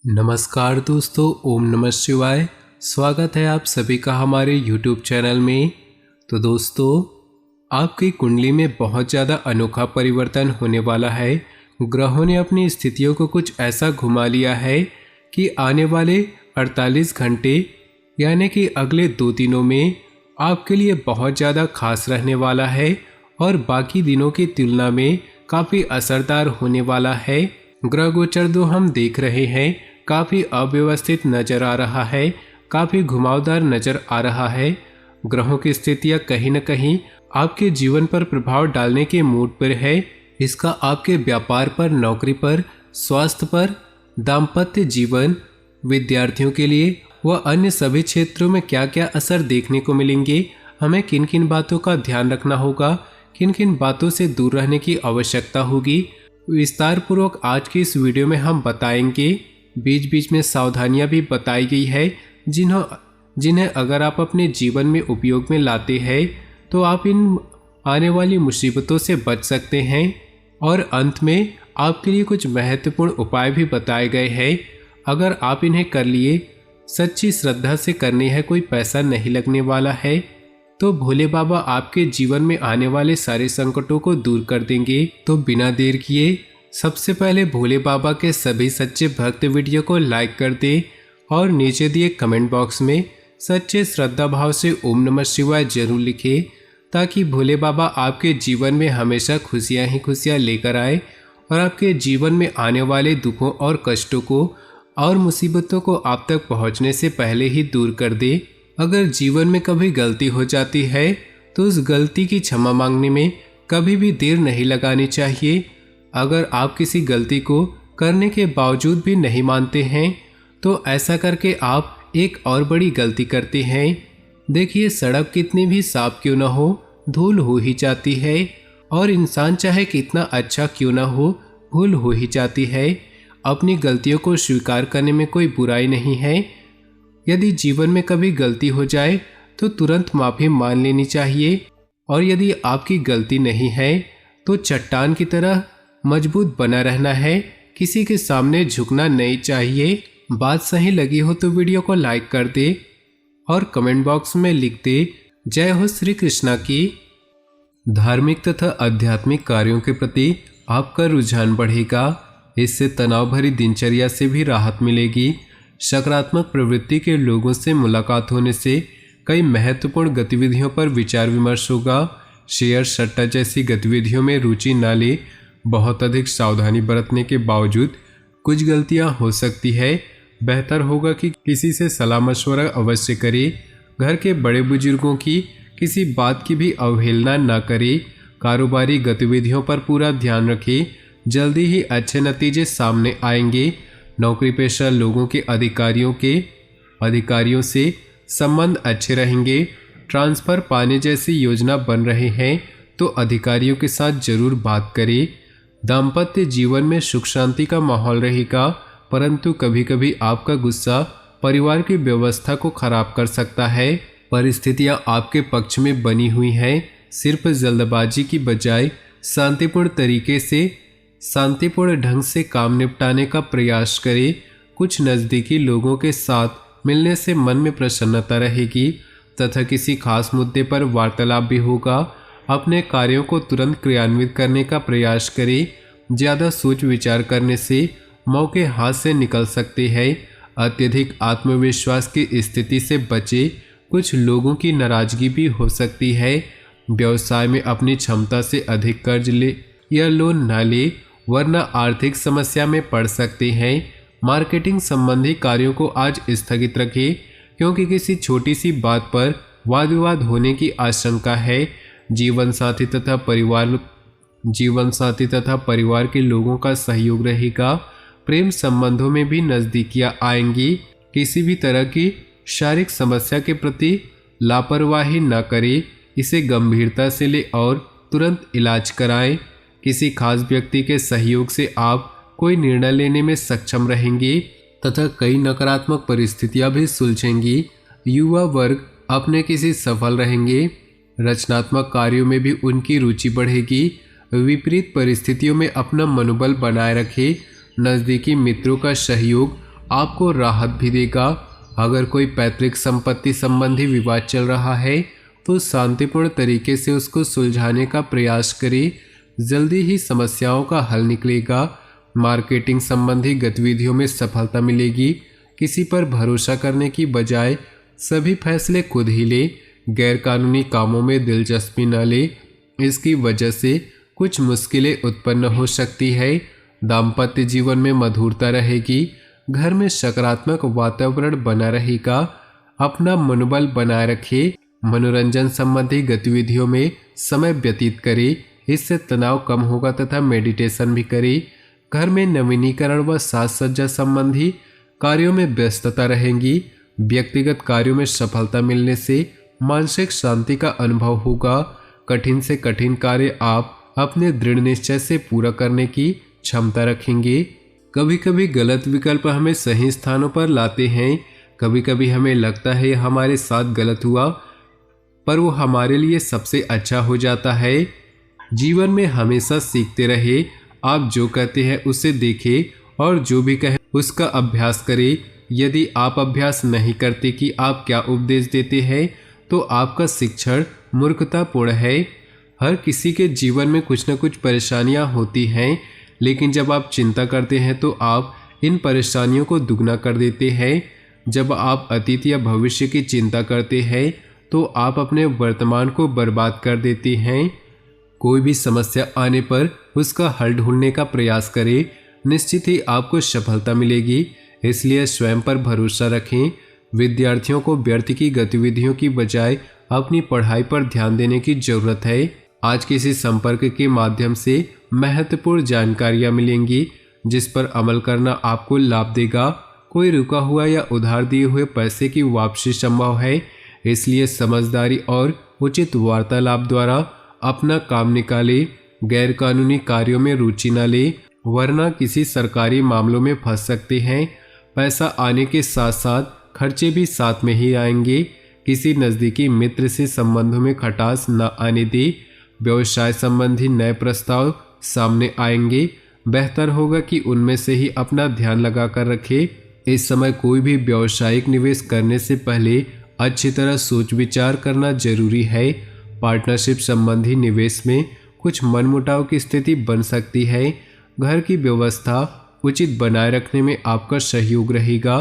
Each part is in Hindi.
नमस्कार दोस्तों, ओम नमः शिवाय। स्वागत है आप सभी का हमारे YouTube चैनल में। तो दोस्तों, आपकी कुंडली में बहुत ज़्यादा अनोखा परिवर्तन होने वाला है। ग्रहों ने अपनी स्थितियों को कुछ ऐसा घुमा लिया है कि आने वाले 48 घंटे यानी कि अगले 2 दिनों में आपके लिए बहुत ज़्यादा खास रहने वाला है और बाकी दिनों की तुलना में काफ़ी असरदार होने वाला है। ग्रह गोचर जो हम देख रहे हैं काफ़ी अव्यवस्थित नज़र आ रहा है, काफ़ी घुमावदार नज़र आ रहा है। ग्रहों की स्थितियाँ कहीं न कहीं आपके जीवन पर प्रभाव डालने के मूड पर है। इसका आपके व्यापार पर, नौकरी पर, स्वास्थ्य पर, दाम्पत्य जीवन, विद्यार्थियों के लिए व अन्य सभी क्षेत्रों में क्या क्या असर देखने को मिलेंगे, हमें किन किन बातों का ध्यान रखना होगा, किन किन बातों से दूर रहने की आवश्यकता होगी, विस्तार पूर्वक आज की इस वीडियो में हम बताएंगे। बीच बीच में सावधानियां भी बताई गई है जिन्हें अगर आप अपने जीवन में उपयोग में लाते हैं तो आप इन आने वाली मुसीबतों से बच सकते हैं। और अंत में आपके लिए कुछ महत्वपूर्ण उपाय भी बताए गए हैं। अगर आप इन्हें कर लिए, सच्ची श्रद्धा से करने हैं, कोई पैसा नहीं लगने वाला है, तो भोले बाबा आपके जीवन में आने वाले सारे संकटों को दूर कर देंगे। तो बिना देर किए सबसे पहले भोले बाबा के सभी सच्चे भक्त वीडियो को लाइक कर दे और नीचे दिए कमेंट बॉक्स में सच्चे श्रद्धा भाव से ओम नमः शिवाय जरूर लिखे, ताकि भोले बाबा आपके जीवन में हमेशा खुशियां ही खुशियां लेकर आए और आपके जीवन में आने वाले दुखों और कष्टों को और मुसीबतों को आप तक पहुंचने से पहले ही दूर कर दे। अगर जीवन में कभी गलती हो जाती है तो उस गलती की क्षमा मांगने में कभी भी देर नहीं लगानी चाहिए। अगर आप किसी गलती को करने के बावजूद भी नहीं मानते हैं तो ऐसा करके आप एक और बड़ी गलती करते हैं। देखिए, सड़क कितनी भी साफ क्यों ना हो, धूल हो ही जाती है, और इंसान चाहे कितना अच्छा क्यों ना हो, भूल हो ही जाती है। अपनी गलतियों को स्वीकार करने में कोई बुराई नहीं है। यदि जीवन में कभी गलती हो जाए तो तुरंत माफ़ी मान लेनी चाहिए, और यदि आपकी गलती नहीं है तो चट्टान की तरह मजबूत बना रहना है, किसी के सामने झुकना नहीं चाहिए। बात सही लगी हो तो वीडियो को लाइक कर दे और कमेंट बॉक्स में लिख दे जय हो श्री कृष्णा की। धार्मिक तथा आध्यात्मिक कार्यों के प्रति आपका रुझान बढ़ेगा। इससे तनाव भरी दिनचर्या से भी राहत मिलेगी। सकारात्मक प्रवृत्ति के लोगों से मुलाकात होने से कई महत्वपूर्ण गतिविधियों पर विचार विमर्श होगा। शेयर सट्टा जैसी गतिविधियों में रुचि न ले। बहुत अधिक सावधानी बरतने के बावजूद कुछ गलतियां हो सकती है। बेहतर होगा कि किसी से सलाह मशवरा अवश्य करें। घर के बड़े बुजुर्गों की किसी बात की भी अवहेलना न करें। कारोबारी गतिविधियों पर पूरा ध्यान रखें, जल्दी ही अच्छे नतीजे सामने आएंगे। नौकरी पेशा लोगों के अधिकारियों से संबंध अच्छे रहेंगे। ट्रांसफ़र पाने जैसी योजना बन रहे हैं तो अधिकारियों के साथ जरूर बात करें। दाम्पत्य जीवन में सुख शांति का माहौल रहेगा, परंतु कभी कभी आपका गुस्सा परिवार की व्यवस्था को खराब कर सकता है। परिस्थितियां आपके पक्ष में बनी हुई हैं। सिर्फ जल्दबाजी की बजाय शांतिपूर्ण ढंग से काम निपटाने का प्रयास करें। कुछ नज़दीकी लोगों के साथ मिलने से मन में प्रसन्नता रहेगी तथा किसी खास मुद्दे पर वार्तालाप भी होगा। अपने कार्यों को तुरंत क्रियान्वित करने का प्रयास करें। ज़्यादा सोच विचार करने से मौके हाथ से निकल सकते हैं। अत्यधिक आत्मविश्वास की स्थिति से बचे। कुछ लोगों की नाराजगी भी हो सकती है। व्यवसाय में अपनी क्षमता से अधिक कर्ज ले या लोन न ले, वरना आर्थिक समस्या में पड़ सकते हैं। मार्केटिंग संबंधी कार्यों को आज स्थगित रखें, क्योंकि किसी छोटी सी बात पर वाद विवाद होने की आशंका है। जीवन साथी तथा परिवार के लोगों का सहयोग रहेगा। प्रेम संबंधों में भी नज़दीकियां आएंगी। किसी भी तरह की शारीरिक समस्या के प्रति लापरवाही न करें, इसे गंभीरता से ले और तुरंत इलाज कराएं। किसी खास व्यक्ति के सहयोग से आप कोई निर्णय लेने में सक्षम रहेंगे तथा कई नकारात्मक परिस्थितियां भी सुलझेंगी। युवा वर्ग अपने किसी सफल रहेंगे। रचनात्मक कार्यों में भी उनकी रुचि बढ़ेगी। विपरीत परिस्थितियों में अपना मनोबल बनाए रखें। नज़दीकी मित्रों का सहयोग आपको राहत भी देगा। अगर कोई पैतृक संपत्ति संबंधी विवाद चल रहा है तो शांतिपूर्ण तरीके से उसको सुलझाने का प्रयास करें, जल्दी ही समस्याओं का हल निकलेगा। मार्केटिंग संबंधी गतिविधियों में सफलता मिलेगी। किसी पर भरोसा करने की बजाय सभी फैसले खुद ही ले। गैरकानूनी कामों में दिलचस्पी न ले, इसकी वजह से कुछ मुश्किलें उत्पन्न हो सकती है। दाम्पत्य जीवन में मधुरता रहेगी। घर में सकारात्मक वातावरण बना रहेगा। अपना मनोबल बनाए रखें। मनोरंजन संबंधी गतिविधियों में समय व्यतीत करें, इससे तनाव कम होगा तथा मेडिटेशन भी करें। घर में नवीनीकरण व साज सज्जा संबंधी कार्यों में व्यस्तता रहेगी। व्यक्तिगत कार्यों में सफलता मिलने से मानसिक शांति का अनुभव होगा। कठिन से कठिन कार्य आप अपने दृढ़ निश्चय से पूरा करने की क्षमता रखेंगे। कभी कभी गलत विकल्प हमें सही स्थानों पर लाते हैं। कभी कभी हमें लगता है हमारे साथ गलत हुआ, पर वो हमारे लिए सबसे अच्छा हो जाता है। जीवन में हमेशा सीखते रहे। आप जो कहते हैं उसे देखें और जो भी कहें उसका अभ्यास करें। यदि आप अभ्यास नहीं करते कि आप क्या उपदेश देते हैं तो आपका शिक्षण मूर्खतापूर्ण है। हर किसी के जीवन में कुछ न कुछ परेशानियां होती हैं, लेकिन जब आप चिंता करते हैं तो आप इन परेशानियों को दुगना कर देते हैं। जब आप अतीत या भविष्य की चिंता करते हैं तो आप अपने वर्तमान को बर्बाद कर देते हैं। कोई भी समस्या आने पर उसका हल ढूंढने का प्रयास करें, निश्चित ही आपको सफलता मिलेगी। इसलिए स्वयं पर भरोसा रखें। विद्यार्थियों को व्यर्थ की गतिविधियों की बजाय अपनी पढ़ाई पर ध्यान देने की जरूरत है। आज किसी संपर्क के माध्यम से महत्वपूर्ण जानकारियां मिलेंगी जिस पर अमल करना आपको लाभ देगा। कोई रुका हुआ या उधार दिए हुए पैसे की वापसी संभव है, इसलिए समझदारी और उचित वार्तालाप द्वारा अपना काम निकाले। गैरकानूनी कार्यों में रुचि न ले, वरना किसी सरकारी मामलों में फंस सकते हैं। पैसा आने के साथ साथ खर्चे भी साथ में ही आएंगे। किसी नज़दीकी मित्र से संबंधों में खटास न आने दे। व्यवसाय संबंधी नए प्रस्ताव सामने आएंगे। बेहतर होगा कि उनमें से ही अपना ध्यान लगा कर रखें। इस समय कोई भी व्यावसायिक निवेश करने से पहले अच्छी तरह सोच विचार करना जरूरी है। पार्टनरशिप संबंधी निवेश में कुछ मनमुटाव की स्थिति बन सकती है। घर की व्यवस्था उचित बनाए रखने में आपका सहयोग रहेगा।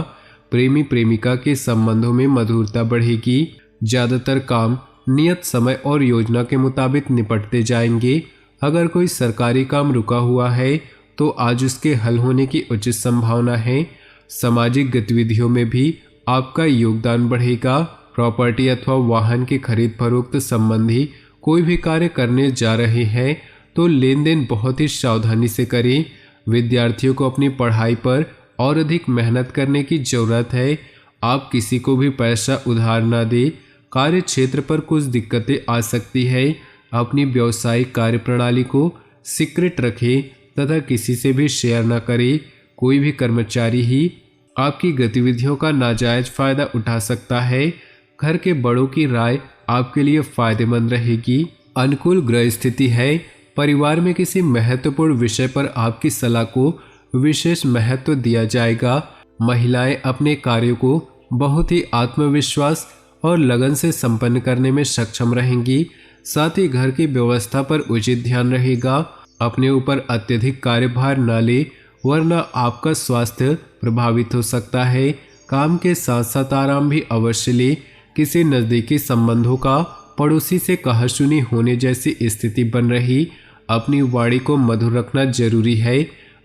प्रेमी प्रेमिका के संबंधों में मधुरता बढ़ेगी। ज़्यादातर काम नियत समय और योजना के मुताबिक निपटते जाएंगे। अगर कोई सरकारी काम रुका हुआ है तो आज उसके हल होने की उचित संभावना है। सामाजिक गतिविधियों में भी आपका योगदान बढ़ेगा। प्रॉपर्टी अथवा वाहन की खरीद फरोख्त संबंधी कोई भी कार्य करने जा रहे हैं तो लेन देन बहुत ही सावधानी से करें। विद्यार्थियों को अपनी पढ़ाई पर और अधिक मेहनत करने की जरूरत है। आप किसी को भी पैसा उधार ना दें। कार्य क्षेत्र पर कुछ दिक्कतें आ सकती है। अपनी व्यावसायिक कार्यप्रणाली को सीक्रेट रखें तथा किसी से भी शेयर न करें। कोई भी कर्मचारी ही आपकी गतिविधियों का नाजायज फायदा उठा सकता है। घर के बड़ों की राय आपके लिए फायदेमंद रहेगी। अनुकूल ग्रह स्थिति है। परिवार में किसी महत्वपूर्ण विषय पर आपकी सलाह को विशेष महत्व दिया जाएगा। महिलाएं अपने कार्यों को बहुत ही आत्मविश्वास और लगन से संपन्न करने में सक्षम रहेंगी। साथ ही घर की व्यवस्था पर उचित ध्यान रहेगा। अपने ऊपर अत्यधिक कार्यभार न ले, वरना आपका स्वास्थ्य प्रभावित हो सकता है। काम के साथ साथ आराम भी अवश्य ले। किसी नज़दीकी संबंधों का पड़ोसी से कहासुनी होने जैसी स्थिति बन रही। अपनी वाणी को मधुर रखना जरूरी है।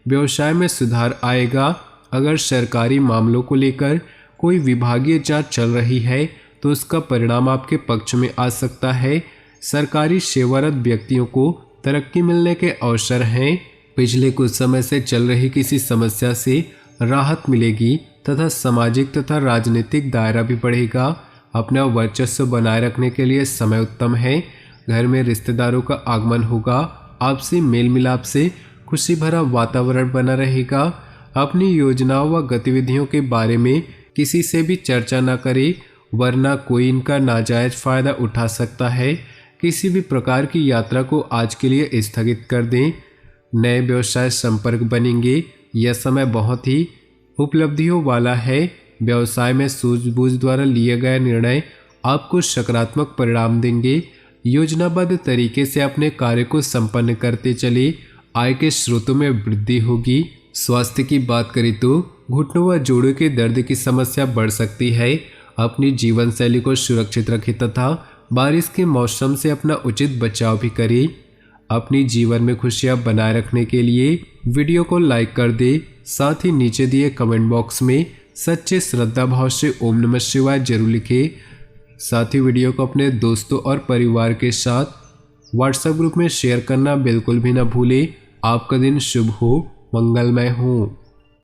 व्यवसाय में सुधार आएगा। अगर सरकारी मामलों को लेकर कोई विभागीय जांच चल रही है तो उसका परिणाम आपके पक्ष में आ सकता है। सरकारी सेवारत व्यक्तियों को तरक्की मिलने के अवसर हैं। पिछले कुछ समय से चल रही किसी समस्या से राहत मिलेगी तथा सामाजिक तथा राजनीतिक दायरा भी बढ़ेगा। अपना वर्चस्व बनाए रखने के लिए समय उत्तम है। घर में रिश्तेदारों का आगमन होगा। आपसी मेल मिलाप से खुशी भरा वातावरण बना रहेगा। अपनी योजनाओं व गतिविधियों के बारे में किसी से भी चर्चा न करें, वरना कोई इनका नाजायज फायदा उठा सकता है। किसी भी प्रकार की यात्रा को आज के लिए स्थगित कर दें। नए व्यवसाय संपर्क बनेंगे। यह समय बहुत ही उपलब्धियों वाला है। व्यवसाय में सूझबूझ द्वारा लिया गया निर्णय आपको सकारात्मक परिणाम देंगे। योजनाबद्ध तरीके से अपने कार्य को संपन्न करते चले, आय के स्रोतों में वृद्धि होगी। स्वास्थ्य की बात करें तो घुटनों व जोड़ों के दर्द की समस्या बढ़ सकती है। अपनी जीवन शैली को सुरक्षित रखें तथा बारिश के मौसम से अपना उचित बचाव भी करें। अपनी जीवन में खुशियां बनाए रखने के लिए वीडियो को लाइक कर दे। साथ ही नीचे दिए कमेंट बॉक्स में सच्चे श्रद्धा भाव से ओम नमः शिवाय जरूर लिखें। साथ ही वीडियो को अपने दोस्तों और परिवार के साथ व्हाट्सएप ग्रुप में शेयर करना बिल्कुल भी ना भूलें। आपका दिन शुभ हो, मंगलमय हो।